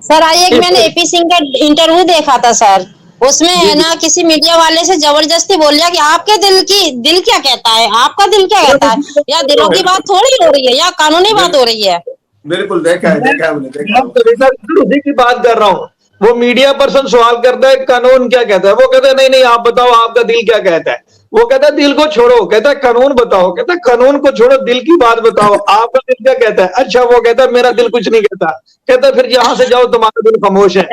Sir आज एक मैंने एपी सिंह का इंटरव्यू देखा था सर, उसमें जी है जी। ना किसी मीडिया वाले से जबरदस्ती बोल लिया कि आपके दिल क्या कहता है, आपका दिल क्या कहता है, या दिलों की बात थोड़ी हो रही है, या कानूनी बात हो रही है। बिल्कुल मैं देखा है हमने, देखा है मैं वो। सर उसी की बात कर रहा हूँ। वो मीडिया पर्सन सवाल करता है कानून क्या कहता है, वो कहता है नहीं नहीं आप बताओ आपका दिल क्या कहता है। वो कहता है दिल को छोड़ो, कहता है कानून बताओ, कहता है कानून को छोड़ो दिल की बात बताओ, आपका दिल क्या कहता है। अच्छा वो कहता है मेरा दिल कुछ नहीं कहता, कहता है फिर यहाँ से जाओ तुम्हारा दिल खामोश है।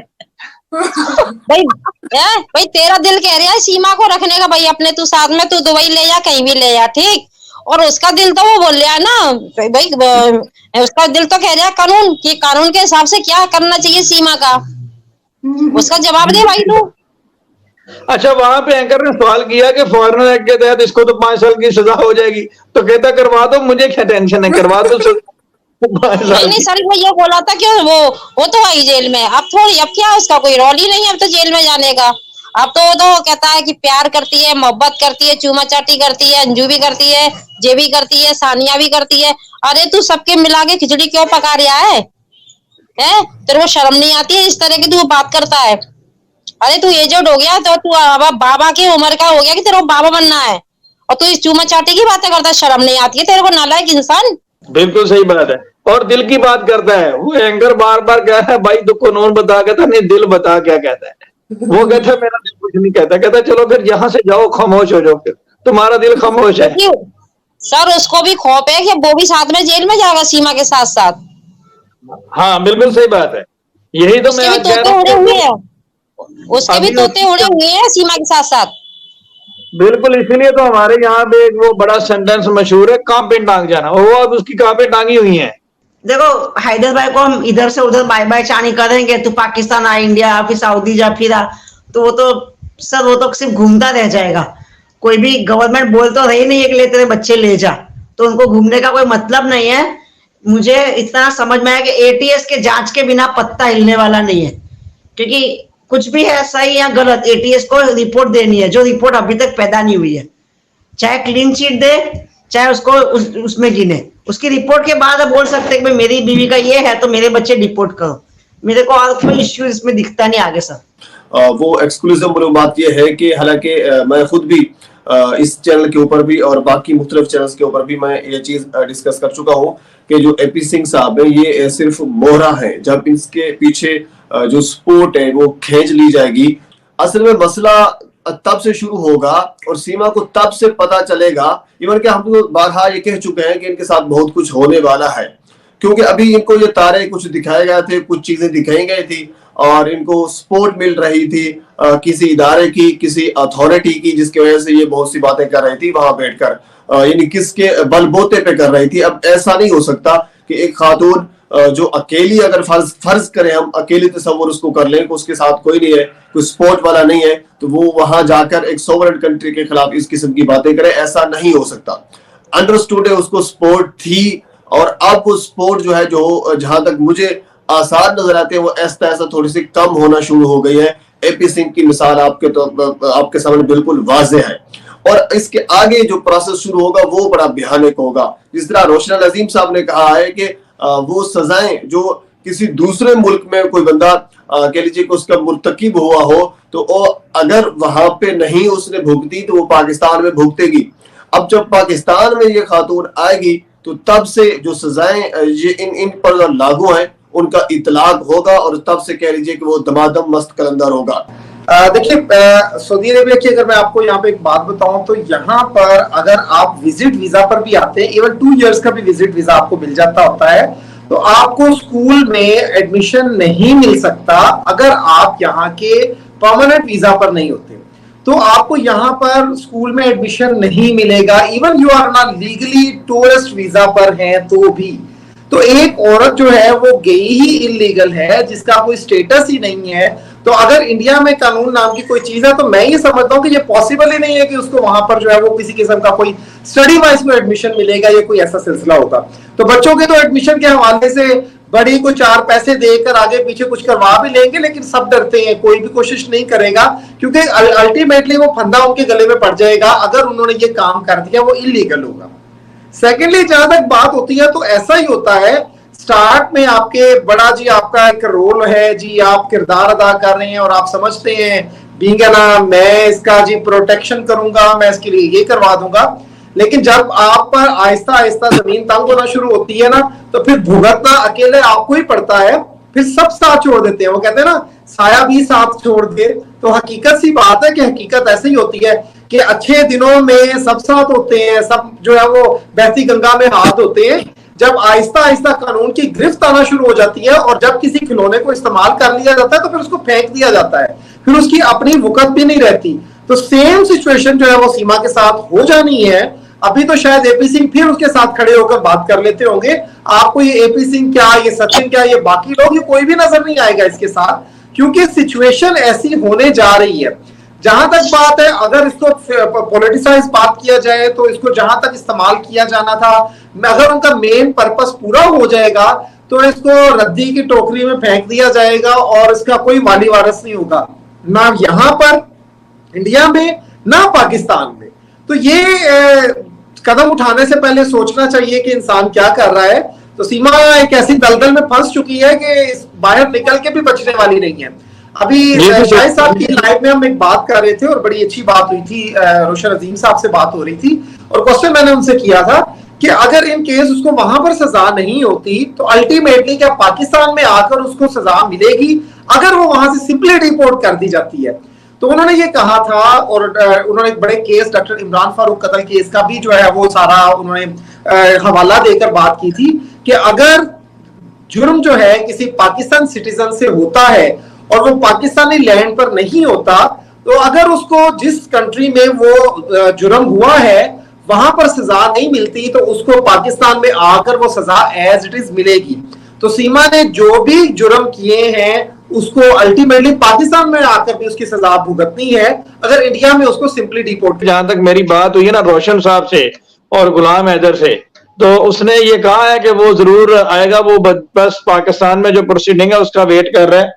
भाई भाई तेरा दिल कह रहा है सीमा को रखने का, भाई अपने तू साथ में, तू दुबई ले जा कहीं भी ले जा, ठीक। और उसका दिल तो वो बोल रहा है ना भाई, उसका दिल तो कह रहा है कानून कि कानून के हिसाब से क्या करना चाहिए सीमा का, उसका जवाब दे भाई तू। अच्छा वहां पे एंकर ने सवाल किया कि फॉरेनर एक्ट के तहत इसको तो 5 साल की सजा हो जाएगी, तो कहता करवा दो, मुझे क्या टेंशन है, करवा दो 5 नहीं साल नहीं की। सर, वो ये बोला था कि वो तो आई जेल में, अब थोड़ी, अब क्या उसका कोई रोल ही नहीं है अब तो जेल में जाने का। अब तो वो तो कहता है कि प्यार करती है, मोहब्बत करती है, चूमा चाटी करती है, अंजू भी करती है, जे भी करती है, सानिया भी करती है। अरे तू सबके मिला के खिचड़ी क्यों पका रहा है? तेरे को शर्म नहीं आती है इस तरह की तू बात करता है? अरे तू एजेड हो गया तो तू अब बाबा की उम्र का हो गया कि तेरे को बाबा बनना है, और तू इस चूमा चाटी की बातें करता है, शर्म नहीं आती है तेरे को, नालायक इंसान। बिल्कुल सही बात है। और दिल की बात करता है वो एंकर, बार बार कह रहा है भाई तू कानून बता, कहता नहीं दिल बता क्या कहता है। वो कहता है मेरा दिल कुछ नहीं कहता, कहता चलो फिर यहाँ से जाओ खामोश हो जाओ, फिर तुम्हारा दिल खामोश है। क्योंकि सर उसको भी खौफ है कि वो भी साथ में जेल में जाएगा सीमा के साथ साथ। हाँ बिल्कुल सही बात है, यही तो मैं उसके भी आज कह तोते रहा उड़े हुए हूँ। हैं, उसके भी अभी तोते उड़े हुए हैं सीमा के साथ साथ। बिल्कुल, इसीलिए तो हमारे यहाँ पे एक वो बड़ा सेंटेंस मशहूर है, कांप पे टांग जाना, वो अब उसकी कांप पे टांगी हुई है। देखो हैदर भाई को हम इधर से उधर बाय बाय चाणी करेंगे, तू पाकिस्तान आ, इंडिया आ, फिर सऊदी जा, फिर आ, तो वो तो सर वो तो सिर्फ घूमता रह जाएगा। कोई भी गवर्नमेंट बोल तो रही नहीं है कि ले तेरे बच्चे ले जा, तो उनको घूमने का कोई मतलब नहीं है। मुझे इतना समझ में आया कि एटीएस के जांच के बिना पत्ता हिलने वाला नहीं है, क्योंकि कुछ भी है सही या गलत, एटीएस को रिपोर्ट देनी है, जो रिपोर्ट अभी तक पैदा नहीं हुई है। चाहे क्लीन चिट दे, चाहे उसको उसमें गिने, उसकी रिपोर्ट के बाद आप बोल सकते हैं कि मेरी बीवी का ये है तो मेरे बच्चे डिपोर्ट करो। मेरे को और कोई इश्यू इसमें दिखता नहीं आगे सर। वो एक्सक्लूसिव वाली बात ये है कि हालांकि मैं खुद भी इस चैनल के ऊपर भी और बाकी मुख्तलिफ चैनल्स के ऊपर भी मैं ये चीज डिस्कस कर चुका हूँ कि जो एपी सिंह साहब है ये सिर्फ मोहरा है, जब इसके पीछे जो सपोर्ट है वो खींच ली जाएगी। असल में मसला तब से शुरू होगा और सीमा को तब से पता चलेगा। इवन कि हम तो बारहा ये कह चुके हैं कि इनके साथ बहुत कुछ होने वाला है, क्योंकि अभी इनको ये तारे कुछ दिखाए गए थे, कुछ चीजें दिखाई गई थी और इनको सपोर्ट मिल रही थी किसी इदारे की, किसी अथॉरिटी की, जिसकी वजह से ये बहुत सी बातें कर रही थी वहां बैठकर, यानी किसके बलबोते पे कर रही थी। अब ऐसा नहीं हो सकता कि एक खातून जो अकेली, अगर फर्ज करें हम अकेली तस्वुर उसको कर लें कि उसके साथ कोई नहीं है, कोई सपोर्ट वाला नहीं है, तो वो वहां जाकर एक सोवरेन कंट्री के खिलाफ इस किस्म की बातें करे, ऐसा नहीं हो सकता। अंडरस्टूड है उसको सपोर्ट थी, और अब वो सपोर्ट जो है, जो जहां तक मुझे आसार नजर आते हैं, वो ऐसा ऐसा थोड़ी सी कम होना शुरू हो गई है। एपी सिंह की मिसाल आपके सामने बिल्कुल वाज़ेह है, और इसके आगे जो प्रोसेस शुरू होगा वो बड़ा भयानक होगा। जिस तरह रोशन अजीम साहब ने कहा है कि वो सजाएं जो किसी दूसरे मुल्क में कोई बंदा कह लीजिए कि उसका मुर्तकिब हुआ हो, तो वो अगर वहां पे नहीं उसने भुगती तो वो पाकिस्तान में भुगतेगी। अब जब पाकिस्तान में ये खातून आएगी तो तब से जो सजाएं ये इन पर लागू हैं उनका इतलाक होगा, और तब से कह लीजिए कि वो दमादम मस्त कलंदर होगा। देखिए सऊदी अरेबिया की अगर मैं आपको यहाँ पे एक बात बताऊं तो यहाँ पर अगर आप विजिट वीजा पर भी आते हैं, इवन 2 इयर्स का भी विजिट वीजा आपको मिल जाता होता है, तो आपको स्कूल में एडमिशन नहीं मिल सकता अगर आप यहाँ के परमानेंट वीजा पर नहीं होते। तो आपको यहाँ पर स्कूल में एडमिशन नहीं मिलेगा, even you are not legally tourist visa पर हैं तो भी। तो एक औरत जो है वो गई ही इलीगल है, जिसका कोई स्टेटस ही नहीं है। तो अगर इंडिया में कानून नाम की कोई चीज है तो मैं ये समझता हूँ कि ये पॉसिबल ही नहीं है कि उसको वहां पर जो है वो किसी किस्म का कोई स्टडी वाइज में एडमिशन मिलेगा या कोई ऐसा सिलसिला होगा। तो बच्चों के तो एडमिशन के हवाले से बड़ी को 4 पैसे देकर आगे पीछे कुछ करवा भी लेंगे, लेकिन सब डरते हैं, कोई भी कोशिश नहीं करेगा, क्योंकि अल्टीमेटली वो फंदा उनके गले में पड़ जाएगा। अगर उन्होंने ये काम कर दिया वो इलीगल होगा। सेकेंडली जहां तक बात होती है तो ऐसा ही होता है, स्टार्ट में आपके बड़ा जी आपका एक रोल है जी, आप किरदार अदा कर रहे हैं और आप समझते हैं बीइंग ना मैं इसका जी प्रोटेक्शन करूंगा, मैं इसके लिए ये करवा दूंगा, लेकिन जब आप पर आहिस्ता आहिस्ता जमीन तंग होना शुरू होती है ना, तो फिर भुगतना अकेले आपको ही पड़ता है, फिर सब साथ छोड़ देते हैं। वो कहते हैं ना साया भी साथ छोड़ दे, तो हकीकत सी बात है कि हकीकत ऐसे ही होती है कि अच्छे दिनों में सब साथ होते हैं, सब जो है वो बहती गंगा में हाथ होते हैं। जब आहिस्ता आहिस्ता कानून की गिरफ्त आना शुरू हो जाती है और जब किसी खिलौने को इस्तेमाल कर लिया जाता है तो फिर उसको फेंक दिया जाता है, फिर उसकी अपनी वक़्त भी नहीं रहती। तो सेम सिचुएशन जो है वो सीमा के साथ हो जानी है। अभी तो शायद एपी सिंह फिर उसके साथ खड़े होकर बात कर लेते होंगे। आपको ये एपी सिंह क्या, ये सचिन क्या, ये बाकी लोग, ये कोई भी नजर नहीं आएगा इसके साथ, क्योंकि सिचुएशन ऐसी होने जा रही है। जहां तक बात है, अगर इसको पॉलिटिसाइज बात किया जाए तो इसको जहां तक इस्तेमाल किया जाना था, अगर उनका मेन पर्पस पूरा हो जाएगा तो इसको रद्दी की टोकरी में फेंक दिया जाएगा और इसका कोई वाली वारिस नहीं होगा, ना यहां पर इंडिया में ना पाकिस्तान में। तो ये कदम उठाने से पहले सोचना चाहिए कि इंसान क्या कर रहा है। तो सीमा एक ऐसी दलदल में फंस चुकी है कि बाहर निकल के भी बचने वाली नहीं है। अभी शाहिद साहब की लाइव में हम एक बात कर रहे थे और बड़ी अच्छी बात हुई थी, रोशन अजीम साहब से बात हो रही थी और क्वेश्चन मैंने उनसे किया था कि अगर इन केस उसको वहां पर सजा नहीं होती तो अल्टीमेटली क्या पाकिस्तान में आकर उसको सजा मिलेगी अगर वो वहां से सिंपली डिपोर्ट कर दी जाती है। तो उन्होंने ये कहा था और उन्होंने एक बड़े केस डॉक्टर इमरान फारूक कत्ल केस का भी जो है वो सारा उन्होंने हवाला देकर बात की थी कि अगर जुर्म जो है किसी पाकिस्तान सिटीजन से होता है और वो पाकिस्तानी लैंड पर नहीं होता, तो अगर उसको जिस कंट्री में वो जुर्म हुआ है वहां पर सजा नहीं मिलती तो उसको पाकिस्तान में आकर वो सजा एज इट इज मिलेगी। तो सीमा ने जो भी जुर्म किए हैं उसको अल्टीमेटली पाकिस्तान में आकर भी उसकी सजा भुगतनी है, अगर इंडिया में उसको सिंपली डिपोर्ट। जहां तक मेरी बात हुई है ना रोशन साहब से और गुलाम हैदर से, तो उसने ये कहा है कि वो जरूर आएगा, वो बस पाकिस्तान में जो प्रोसीडिंग है उसका वेट कर रहा है।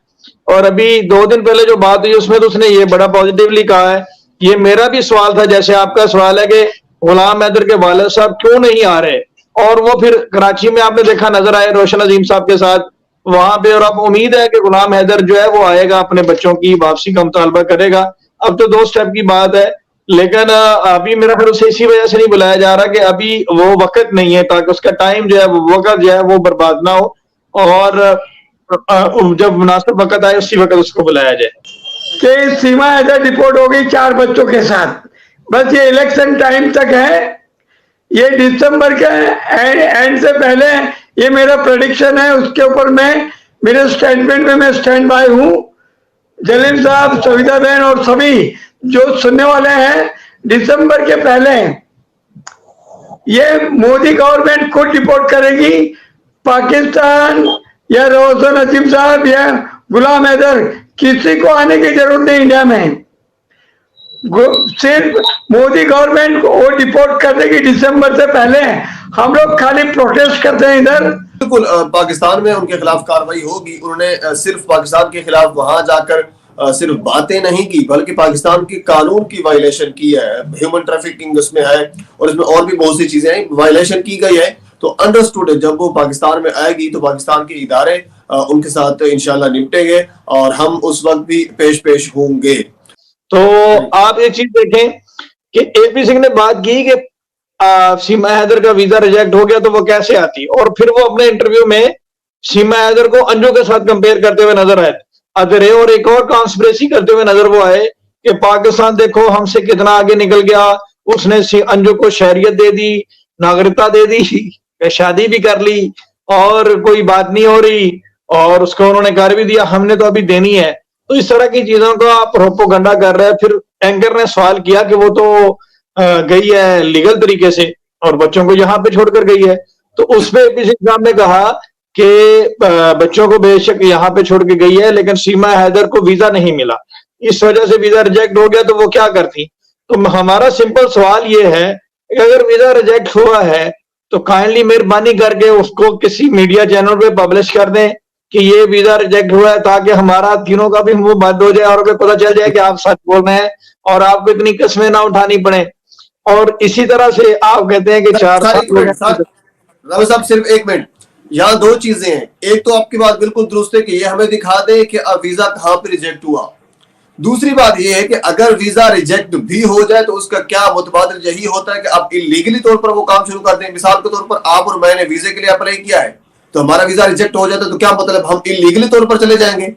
और अभी 2 दिन पहले जो बात हुई उसमें तो उसने ये बड़ा पॉजिटिवली कहा है। ये मेरा भी सवाल था, जैसे आपका सवाल है कि गुलाम हैदर के वालिद साहब क्यों नहीं आ रहे, और वो फिर कराची में आपने देखा नजर आए रोशन अजीम साहब के साथ वहां पे, और अब उम्मीद है कि गुलाम हैदर जो है वो आएगा, अपने बच्चों की वापसी का मुतालबा करेगा। अब तो 2 स्टेप की बात है, लेकिन अभी मेरा फिर उसे इसी वजह से नहीं बुलाया जा रहा कि अभी वो वक्त नहीं है, ताकि उसका टाइम जो है वो वक्त जो है वो बर्बाद ना हो, और जब मुनासिब वक्त आए उसी वक्त उसको बुलाया जाए। कि सीमा हैदर रिपोर्ट हो गई 4 बच्चों के साथ, बस ये इलेक्शन टाइम तक है, ये दिसंबर के एंड से पहले, ये मेरा प्रेडिक्शन है, उसके ऊपर मैं मेरे स्टेटमेंट में मैं स्टैंड बाय हूँ। जलील साहब, सविता बहन और सभी जो सुनने वाले हैं, दिसंबर के पहले ये मोदी गवर्नमेंट खुद रिपोर्ट करेगी। पाकिस्तान या रोशन अजीम साहब या गुलाम हैदर, किसी को आने की जरूरत नहीं इंडिया में, सिर्फ मोदी गवर्नमेंट को वो रिपोर्ट कर देगी दिसंबर से पहले। हम लोग खाली प्रोटेस्ट करते हैं इधर। बिल्कुल, पाकिस्तान में उनके खिलाफ कार्रवाई होगी। उन्होंने सिर्फ पाकिस्तान के खिलाफ वहां जाकर सिर्फ बातें नहीं की, बल्कि पाकिस्तान के कानून की वायलेशन की है, ह्यूमन ट्रैफिकिंग उसमें है और इसमें और भी बहुत सी चीजें हैं, वायलेशन की गई है। तो अंडरस्टूड है, जब वो पाकिस्तान में आएगी तो पाकिस्तान के इदारे उनके साथ इंशाल्लाह निपटेंगे और हम उस वक्त भी पेश होंगे। तो आप एक चीज देखें कि एपी सिंह ने बात की कि सीमा हैदर का वीजा रिजेक्ट हो गया तो वो कैसे आती, और फिर वो अपने इंटरव्यू में सीमा हैदर को अंजू के साथ कंपेयर करते हुए नजर आए रहे, और एक और कॉन्स्पिरेसी करते हुए नजर वो आए कि पाकिस्तान देखो हमसे कितना आगे निकल गया, उसने अंजू को शहरियत दे दी, नागरिकता दे दी, शादी भी कर ली और कोई बात नहीं हो रही, और उसको उन्होंने कर भी दिया, हमने तो अभी देनी है। तो इस तरह की चीजों का प्रोपोगंडा कर रहे हैं। फिर एंकर ने सवाल किया कि वो तो गई है लीगल तरीके से और बच्चों को यहाँ पे छोड़कर गई है, तो उसमें एपी सिंह साहब ने कहा कि बच्चों को बेशक यहाँ पे छोड़ के गई है, लेकिन सीमा हैदर को वीजा नहीं मिला, इस वजह से वीजा रिजेक्ट हो गया, तो वो क्या करती। तो हमारा सिंपल सवाल ये है कि अगर वीजा रिजेक्ट हुआ है तो काइंडली मेहरबानी करके उसको किसी मीडिया चैनल पे पब्लिश कर दें कि ये वीजा रिजेक्ट हुआ है, ताकि हमारा तीनों का भी मुंह बंद हो जाए और हमें पता चल जाए कि आप सच बोल रहे हैं और आपको इतनी कस्में ना उठानी पड़े। और इसी तरह से आप कहते हैं कि 4 साहब सिर्फ 1 मिनट, यहाँ दो चीजें हैं। एक तो आपकी बात बिल्कुल दुरुस्त है कि ये हमें दिखा दे कि अब वीजा कहाँ पे रिजेक्ट हुआ। दूसरी बात ये है कि अगर वीजा रिजेक्ट भी हो जाए तो उसका क्या मुतबादल यही होता है कि आप इलीगली तौर पर वो काम शुरू कर दें। मिसाल के तौर पर आप और मैंने वीजे के लिए अप्लाई किया है, तो हमारा वीजा रिजेक्ट हो जाता है तो क्या मतलब हम इलीगली तौर पर चले जाएंगे?